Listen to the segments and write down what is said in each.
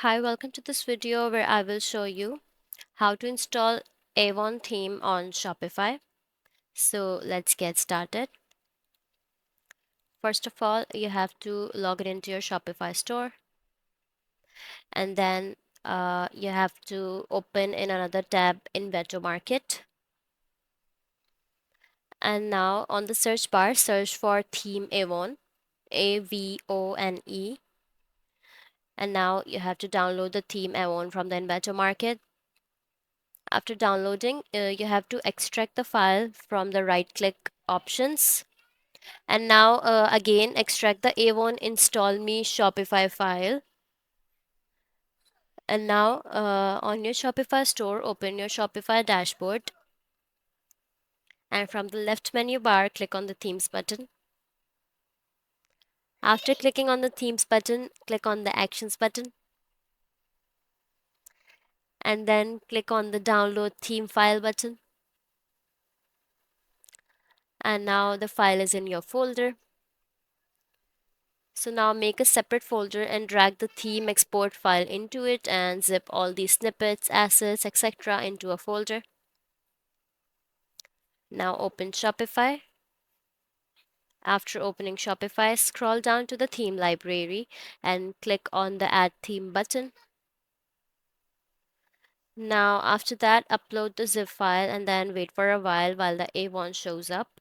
Hi, welcome to this video where I will show you how to install Avon theme on Shopify. So let's get started. First of all, you have to log in into your Shopify store, and then you have to open in another tab Inventor Market. And now on the search bar, search for theme Avone, Avone. And now you have to download the theme Avone from the Inventor Market. After downloading, you have to extract the file from the right click options. And now again extract the Avon install me Shopify file. And now on your Shopify store, open your Shopify dashboard. And from the left menu bar, click on the themes button. After clicking on the themes button, click on the actions button. And then click on the download theme file button. And now the file is in your folder. So now make a separate folder and drag the theme export file into it and zip all these snippets, assets, etc. into a folder. Now open Shopify. After opening Shopify, scroll down to the theme library and click on the add theme button. Now after that, upload the zip file and then wait for a while the Avon shows up.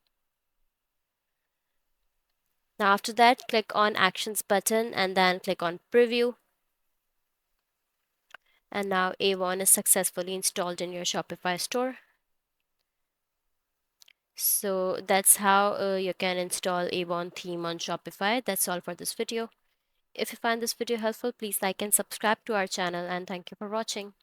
Now after that, click on actions button and then click on preview. And now Avon is successfully installed in your Shopify store. So that's how you can install Avon theme on Shopify. That's all for this video. If you find this video helpful, please like and subscribe to our channel, and thank you for watching.